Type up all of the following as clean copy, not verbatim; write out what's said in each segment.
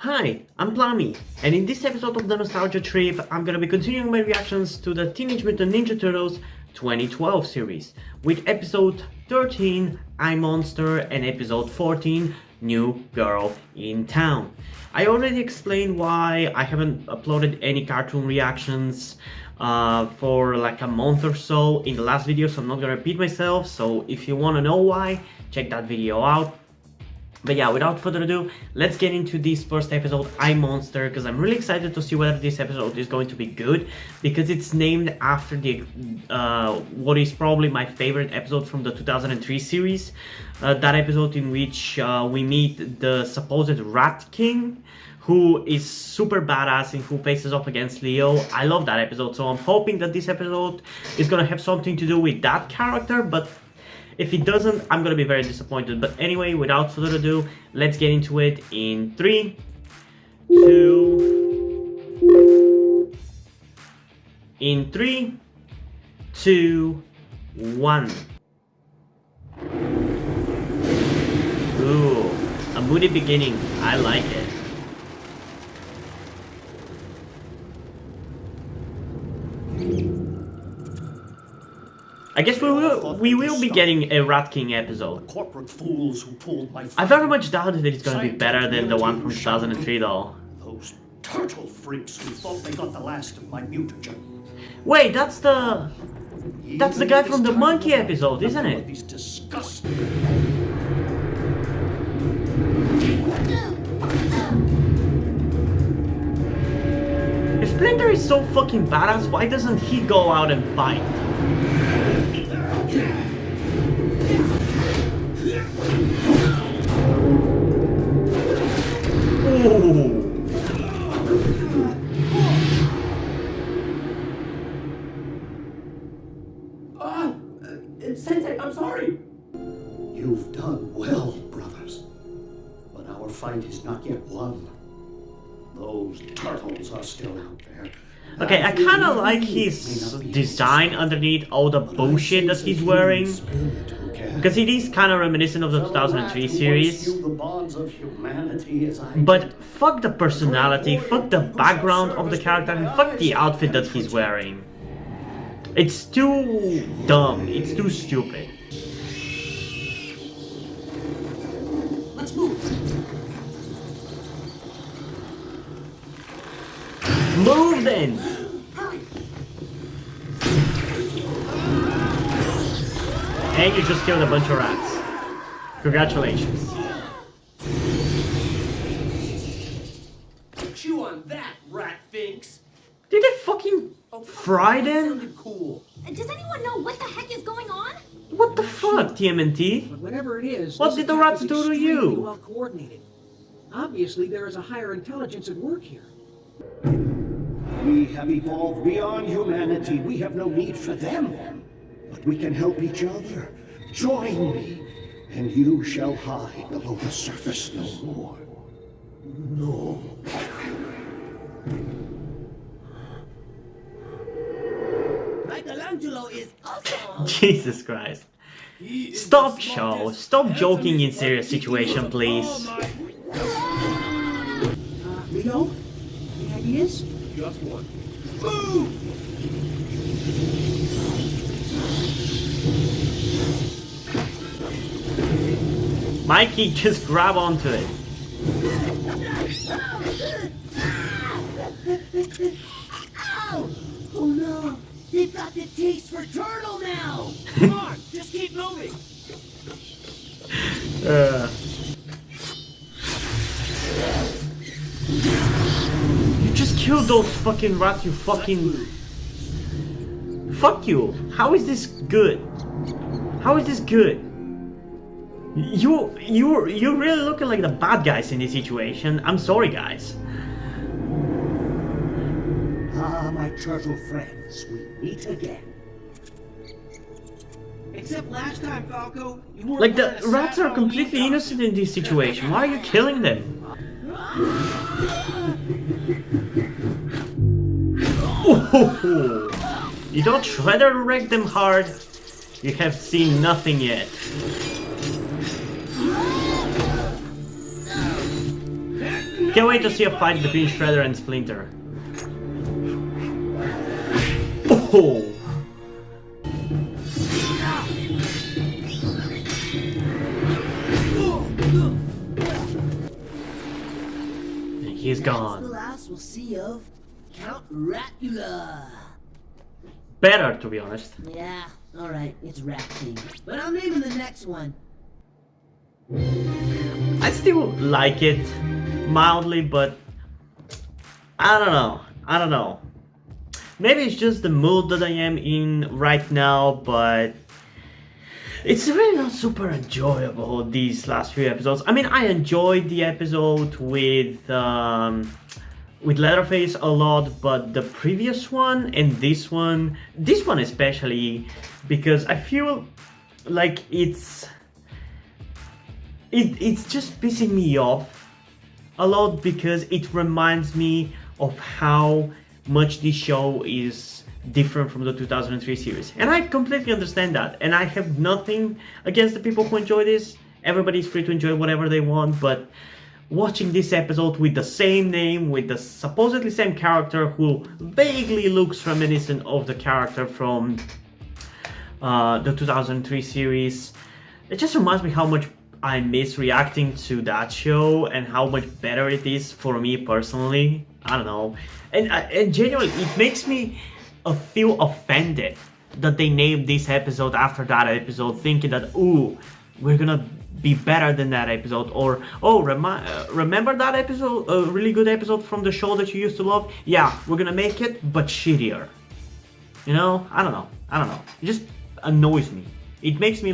Hi, I'm Plami, and in this episode of the Nostalgia Trip, I'm gonna be continuing my reactions to the Teenage Mutant Ninja Turtles 2012 series, with episode 13, I Monster, and episode 14, New Girl in Town. I already explained why I haven't uploaded any cartoon reactions for like a month or so in the last video, so I'm not gonna repeat myself. So if you wanna know why, check that video out. But yeah, without further ado, let's get into this first episode, I Monster, because I'm really excited to see whether this episode is going to be good, because it's named after the what is probably my favorite episode from the 2003 series. That episode in which we meet the supposed Rat King, who is super badass and who faces off against Leo. I love that episode, so I'm hoping that this episode is gonna have something to do with that character, but if it doesn't, I'm gonna be very disappointed. But anyway, without further ado, let's get into it in 3, 2... In 3, 2, 1. Ooh, a moody beginning. I like it. I guess we will be getting a Rat King episode. Corporate fools who pulled my I very much doubt that it's gonna be better than the one from 2003 though. Those turtle freaks who thought they got the last of my mutagen. Wait, that's the guy from the monkey episode, isn't it? He's disgusting. If Splinter is so fucking badass, why doesn't he go out and fight? Ooh. Sensei, I'm sorry. You've done well, brothers. But our fight is not yet won. Those turtles are still out there. Okay, I kinda like his design underneath all the bullshit that he's wearing. Because it is kinda reminiscent of the 2003 series. But fuck the personality, fuck the background of the character, and fuck the outfit that he's wearing. It's too dumb, it's too stupid. Let's move. Move then! Hurry. And you just killed a bunch of rats. Congratulations. Chew on that, rat finks. Did they fucking fry them? Cool. Does anyone know what the heck is going on? What the fuck, TMNT? But whatever it is, What this did the attack rats is do to extremely you? well coordinated. Obviously, there is a higher intelligence at work here. We have evolved beyond humanity. We have no need for them. But we can help each other. Join me, and you shall hide below the surface no more. No. Michelangelo is awesome. Jesus Christ. Stop, show. Stop joking in serious situation, please. Leo, any ideas? Just one. Move! Mikey, just grab onto it. Ow! Oh no! You've got the taste for turtle now! Come on, just keep moving! You just killed those fucking rats, you fucking... Fuck you. How is this good? How is this good? You're really looking like the bad guys in this situation. I'm sorry, guys. Ah, my turtle friends, we meet again. Except last time, Falco, you weren't Like, the wearing a rats are satin completely Halloween innocent in this situation. Why are you killing them? Oh, you don't Shredder wreck them hard? You have seen nothing yet. Can't wait to see a fight between Shredder and Splinter. Oh! He's gone. The last we'll see of Count Ratula. Better, to be honest. Yeah, alright, it's rat thing. But I'm naming the next one. I still like it mildly, but I don't know. I don't know. Maybe it's just the mood that I am in right now, but it's really not super enjoyable these last few episodes. I mean, I enjoyed the episode with Leatherface a lot, but the previous one and this one especially, because I feel like it's just pissing me off a lot, because it reminds me of how much this show is different from the 2003 series, and I completely understand that, and I have nothing against the people who enjoy this. Everybody's free to enjoy whatever they want, but watching this episode with the same name, with the supposedly same character who vaguely looks reminiscent of the character from the 2003 series, it just reminds me how much I miss reacting to that show and how much better it is for me personally. I don't know, and genuinely it makes me feel offended that they named this episode after that episode, thinking that, ooh, we're gonna be better than that episode, or oh, remember that episode, a really good episode from the show that you used to love? Yeah, we're gonna make it but shittier. You know, I don't know, it just annoys me. It makes me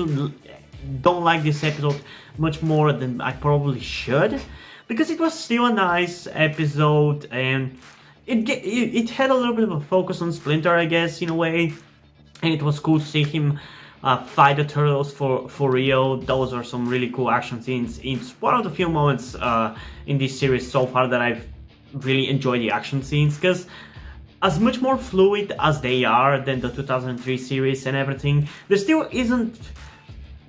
don't like this episode much more than I probably should, because it was still a nice episode, and it had a little bit of a focus on Splinter, I guess, in a way, and it was cool to see him fight the turtles for real. Those are some really cool action scenes. It's one of the few moments in this series so far that I've really enjoyed the action scenes, because as much more fluid as they are than the 2003 series and everything, there still isn't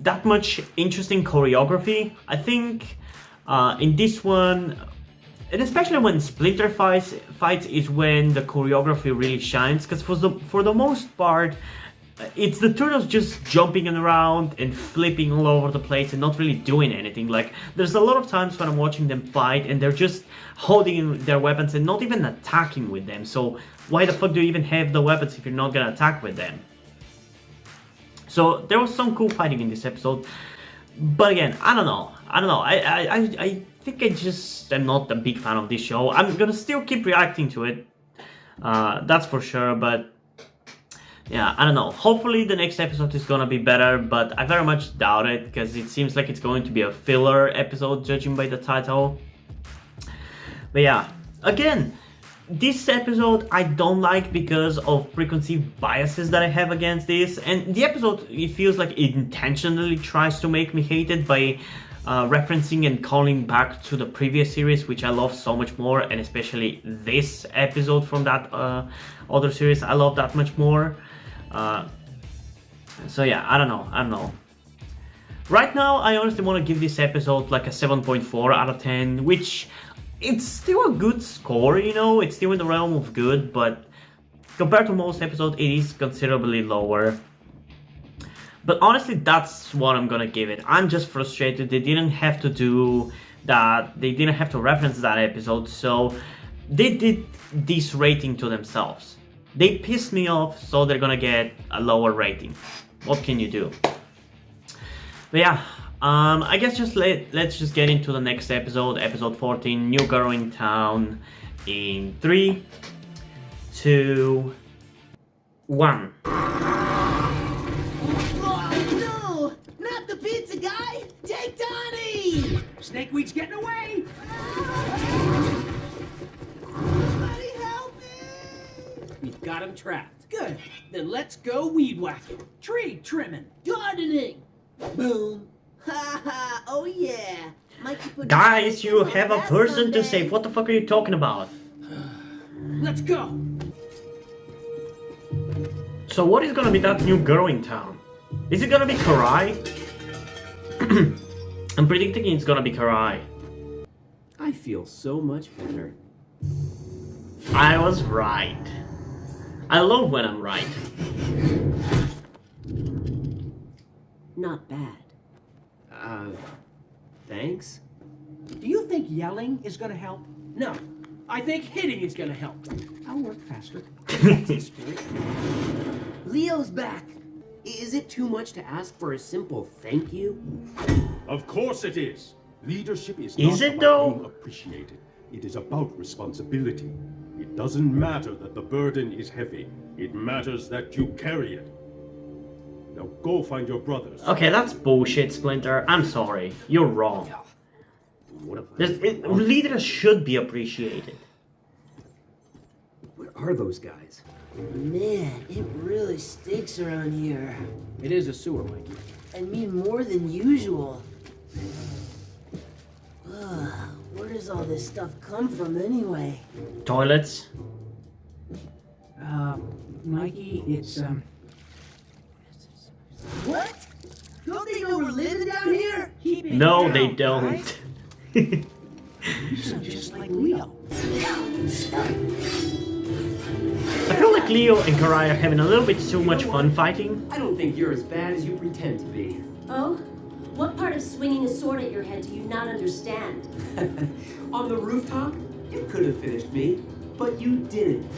that much interesting choreography. I think in this one, and especially when Splinter fights is when the choreography really shines, because for the most part it's the turtles just jumping around and flipping all over the place and not really doing anything. Like, there's a lot of times when I'm watching them fight and they're just holding their weapons and not even attacking with them. So why the fuck do you even have the weapons if you're not gonna attack with them? So there was some cool fighting in this episode, but again, I don't know. I think I just am not a big fan of this show. I'm gonna still keep reacting to it, that's for sure, but yeah, I don't know. Hopefully the next episode is gonna be better, but I very much doubt it, because it seems like it's going to be a filler episode, judging by the title. But yeah, again, this episode I don't like because of preconceived biases that I have against this, and the episode, it feels like it intentionally tries to make me hate it by referencing and calling back to the previous series, which I love so much more, and especially this episode from that other series, I love that much more. So yeah, I don't know. Right now, I honestly want to give this episode like a 7.4 out of 10, which it's still a good score, you know, it's still in the realm of good, but compared to most episodes, it is considerably lower. But honestly, that's what I'm gonna give it. I'm just frustrated. They didn't have to do that. They didn't have to reference that episode, so they did this rating to themselves. They pissed me off, so they're gonna get a lower rating. What can you do? But yeah, I guess let's just get into the next episode, episode 14, New Girl in Town, in 3, 2, 1. Pizza guy, take Donnie! Snakeweed's getting away! Somebody help me! We've got him trapped. Good. Then let's go weed whacking. Tree trimming. Gardening! Boom! Ha ha! Oh yeah! Mikey put Guys, you have a that person to someday. save. What the fuck are you talking about? Let's go! So what is gonna be that new girl in town? Is it gonna be Karai? I'm predicting it's gonna be Karai. I feel so much better. I was right. I love when I'm right. Not bad. Thanks? Do you think yelling is gonna help? No. I think hitting is gonna help. I'll work faster. That's the spirit. Leo's back. Is it too much to ask for a simple thank you? Of course it is. Leadership is Is not it about though? being appreciated. It is about responsibility. It doesn't matter that the burden is heavy. It matters that you carry it. Now go find your brothers. Okay, that's bullshit, Splinter. I'm sorry. You're wrong. What if Leaders should be appreciated. Where are those guys? Man, it really stinks around here. It is a sewer, Mikey. I mean more than usual. Where does all this stuff come from anyway? Toilets? Mikey, it's, What? Don't they know we're living down here? keep it No, down, they right? don't. You sound just like Leo. I feel like Leo and Karai are having a little bit too much fun fighting. I don't think you're as bad as you pretend to be. Oh? What part of swinging a sword at your head do you not understand? On the rooftop, you could have finished me, but you didn't.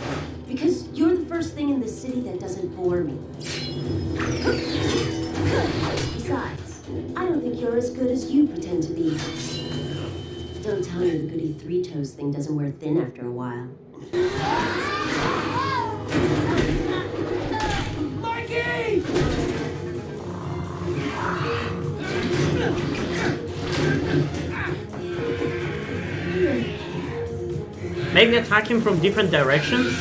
Because you're the first thing in the city that doesn't bore me. Besides, I don't think you're as good as you pretend to be. Don't tell me the goody three-toes thing doesn't wear thin after a while. Mikey! Maybe attack him from different directions?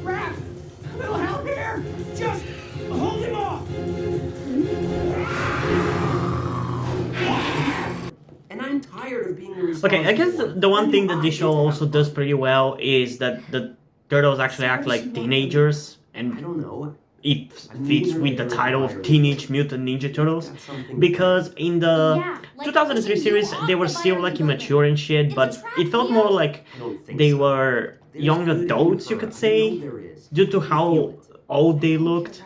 Raph! A little help here! Just hold him off! And I'm tired of being the responsible Okay, I guess one. the one thing that this show also does pretty well is that the turtles actually act like teenagers, I and don't know. it fits with the title of Teenage Mutant Ninja Turtles. Because in the Yeah, like 2003 pushing series, you off they were the still fire like building. immature and shit, It's a but trap, it felt Leo. more like I don't think they so. were There's young good in adults, you her. could I say, know there is. due to I feel how it. old they looked.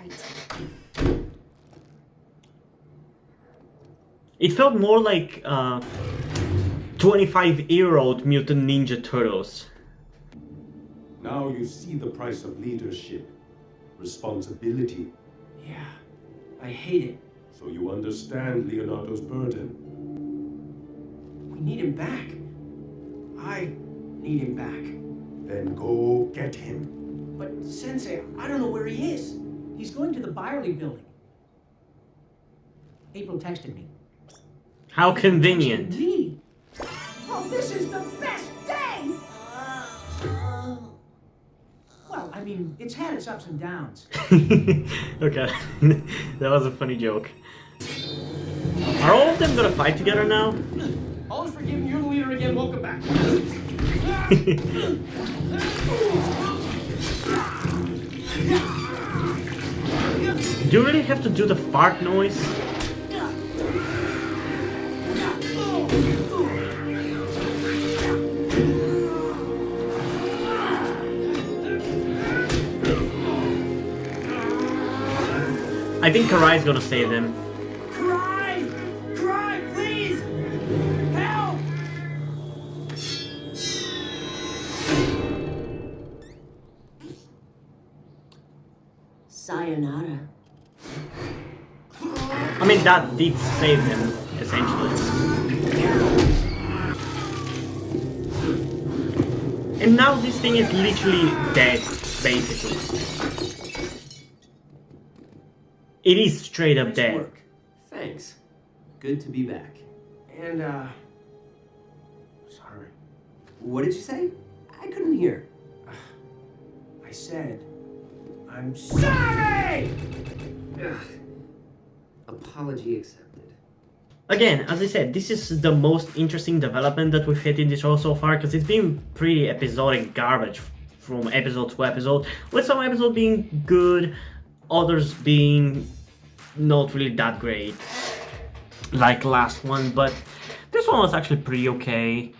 It felt more like 25-year-old Mutant Ninja Turtles. Now you see the price of leadership. Responsibility. Yeah, I hate it. So you understand Leonardo's burden. We need him back. I need him back. Then go get him. But, Sensei, I don't know where he is. He's going to the Byerly building. April texted me. How convenient. Texted me. Oh, this is the best day! Well, I mean, it's had its ups and downs. Okay, that was a funny joke. Are all of them gonna fight together now? All is forgiven, you're the leader again, welcome back. Do you really have to do the fart noise? I think Karai's gonna save them. Cry! Cry, please! Help! Sayonara. I mean, that did save them, essentially. And now this thing is literally dead, basically. It is straight up Nice dead. work. Thanks. Good to be back. And, sorry. What did you say? I couldn't hear. I said, I'm sorry! Ugh. Apology accepted. Again, as I said, this is the most interesting development that we've had in this show so far, because it's been pretty episodic garbage from episode to episode, with some episodes being good, others being not really that great. like last one, but this one was actually pretty okay.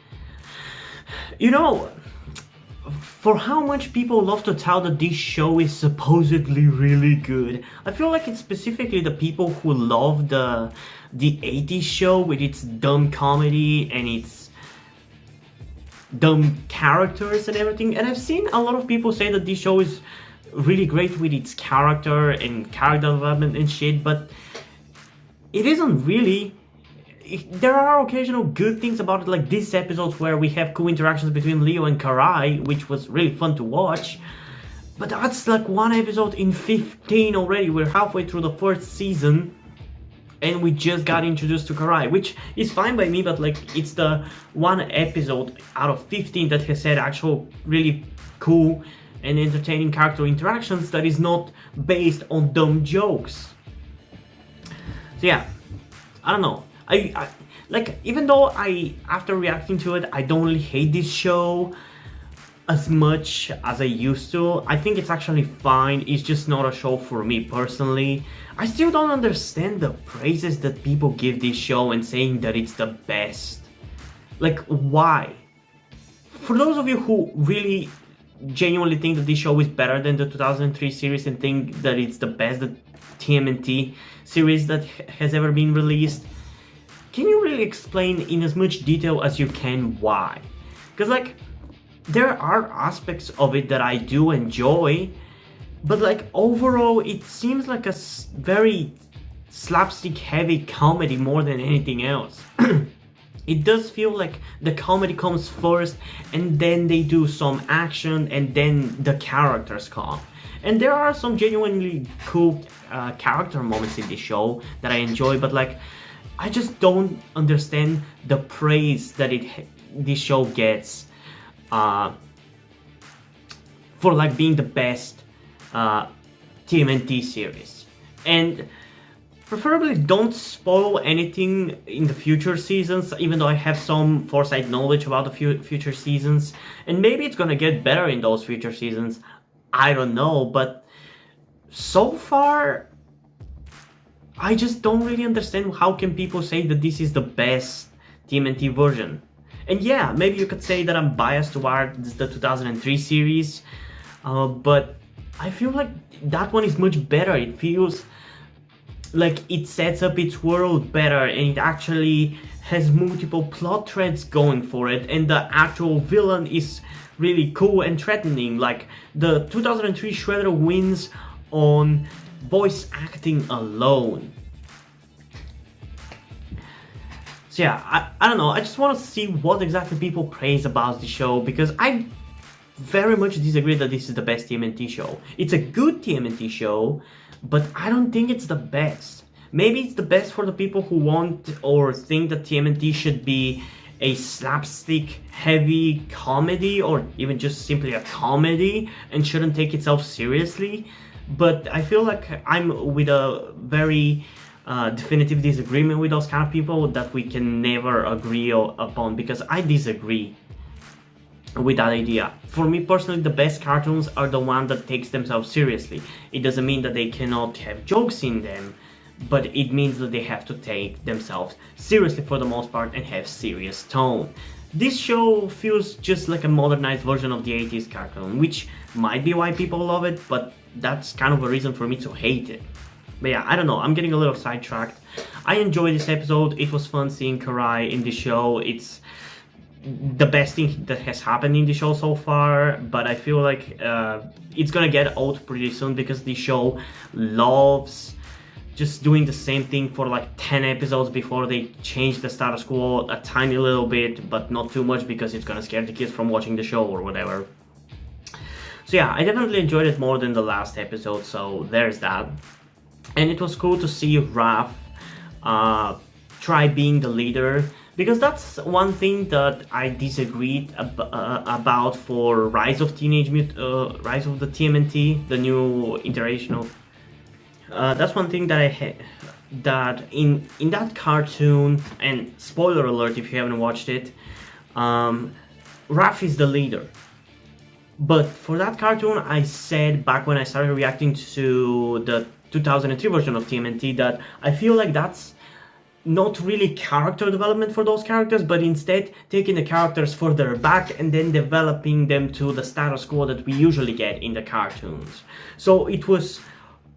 You know, for how much people love to tell that this show is supposedly really good, I feel like it's specifically the people who love the 80s show with its dumb comedy and its dumb characters and everything. And I've seen a lot of people say that this show is really great with its character and character development and shit, but it isn't really. There are occasional good things about it, like these episodes where we have cool interactions between Leo and Karai, which was really fun to watch. But that's like one episode in 15 already. We're halfway through the first season and we just got introduced to Karai, which is fine by me, but like it's the one episode out of 15 that has had actual really cool and entertaining character interactions that is not based on dumb jokes. So yeah, I don't know. I like, even though after reacting to it, I don't really hate this show as much as I used to. I think it's actually fine. It's just not a show for me personally. I still don't understand the praises that people give this show and saying that it's the best. Like, why? For those of you who really genuinely think that this show is better than the 2003 series and think that it's the best TMNT series that has ever been released, can you really explain in as much detail as you can why? Because like, there are aspects of it that I do enjoy, but like overall it seems like a very slapstick heavy comedy more than anything else. It does feel like the comedy comes first and then they do some action and then the characters come. And there are some genuinely cool character moments in this show that I enjoy, but like, I just don't understand the praise that this show gets for like being the best TMNT series. And preferably don't spoil anything in the future seasons, even though I have some foresight knowledge about the future seasons. And maybe it's gonna get better in those future seasons, I don't know, but so far I just don't really understand how can people say that this is the best TMNT version. And yeah, maybe you could say that I'm biased towards the 2003 series, but I feel like that one is much better. It feels like it sets up its world better and it actually has multiple plot threads going for it, and the actual villain is really cool and threatening. Like the 2003 Shredder wins on voice acting alone. So yeah, I don't know, I just want to see what exactly people praise about the show, because I very much disagree that this is the best TMNT show. It's a good TMNT show, but I don't think it's the best. Maybe it's the best for the people who want or think that TMNT should be a slapstick heavy comedy, or even just simply a comedy and shouldn't take itself seriously. But I feel like I'm with a very definitive disagreement with those kind of people that we can never agree upon, because I disagree with that idea. For me personally, the best cartoons are the ones that takes themselves seriously. It doesn't mean that they cannot have jokes in them, but it means that they have to take themselves seriously for the most part and have serious tone. This show feels just like a modernized version of the 80s cartoon, which might be why people love it, but that's kind of a reason for me to hate it. But yeah, I don't know, I'm getting a little sidetracked. I enjoyed this episode. It was fun seeing Karai in the show. It's the best thing that has happened in the show so far, but I feel like it's gonna get old pretty soon, because the show loves just doing the same thing for like 10 episodes before they change the status quo a tiny little bit, but not too much because it's gonna scare the kids from watching the show or whatever. So yeah, I definitely enjoyed it more than the last episode, so there's that. And it was cool to see Raph try being the leader, because that's one thing that I disagreed about for Rise of the TMNT, the new iteration of. That's one thing that that in that cartoon, and spoiler alert if you haven't watched it, Raph is the leader. But for that cartoon, I said back when I started reacting to the 2003 version of TMNT that I feel like that's not really character development for those characters, but instead taking the characters further back and then developing them to the status quo that we usually get in the cartoons. So it was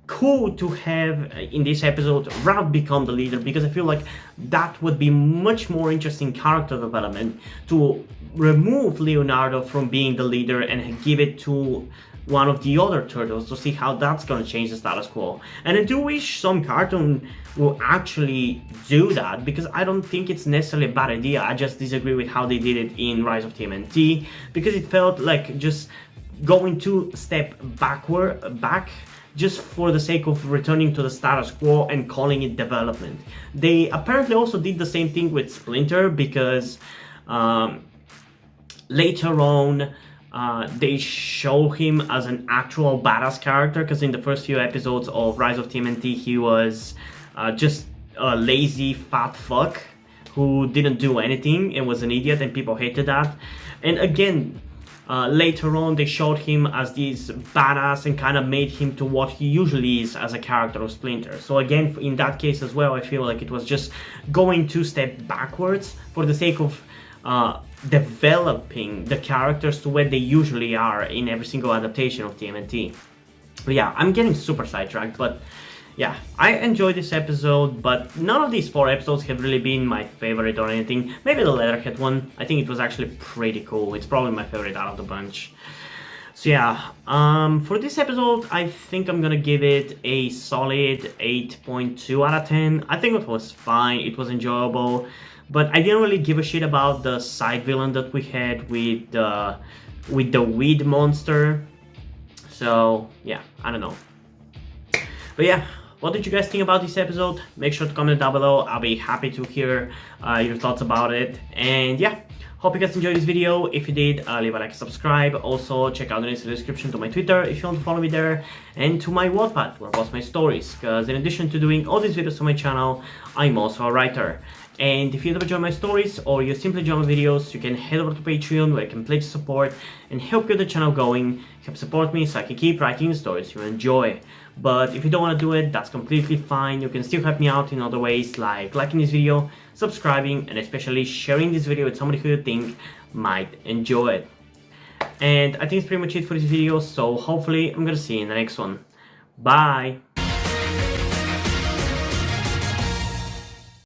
cool to have in this episode Ralph become the leader, because I feel like that would be much more interesting character development to remove Leonardo from being the leader and give it to one of the other turtles to see how that's gonna change the status quo. And I do wish some cartoon will actually do that, because I don't think it's necessarily a bad idea. I just disagree with how they did it in Rise of TMNT, because it felt like just going 2 steps back just for the sake of returning to the status quo and calling it development. They apparently also did the same thing with Splinter, because later on they show him as an actual badass character, because in the first few episodes of Rise of TMNT he was just a lazy fat fuck who didn't do anything and was an idiot, and people hated that. And again, later on they showed him as this badass and kind of made him to what he usually is as a character of Splinter. So again, in that case as well, I feel like it was just going 2 steps backwards for the sake of developing the characters to where they usually are in every single adaptation of TMNT. But yeah, I'm getting super sidetracked, but yeah, I enjoyed this episode, but none of these 4 episodes have really been my favorite or anything. Maybe the Leatherhead one, I think it was actually pretty cool. It's probably my favorite out of the bunch. So yeah, for this episode, I think I'm gonna give it a solid 8.2 out of 10. I think it was fine, it was enjoyable, but I didn't really give a shit about the side villain that we had with the weed monster. So yeah, I don't know. But yeah, what did you guys think about this episode? Make sure to comment down below. I'll be happy to hear your thoughts about it. And yeah, hope you guys enjoyed this video. If you did, leave a like and subscribe. Also, check out the link in the description to my Twitter if you want to follow me there, and to my Wattpad where I post my stories. Because in addition to doing all these videos on my channel, I'm also a writer. And if you ever enjoy my stories or you simply enjoy my videos, you can head over to Patreon where you can pledge support and help get the channel going, help support me so I can keep writing the stories you enjoy. But if you don't want to do it, that's completely fine. You can still help me out in other ways, like liking this video, subscribing, and especially sharing this video with somebody who you think might enjoy it. And I think it's pretty much it for this video, so hopefully I'm gonna see you in the next one. Bye!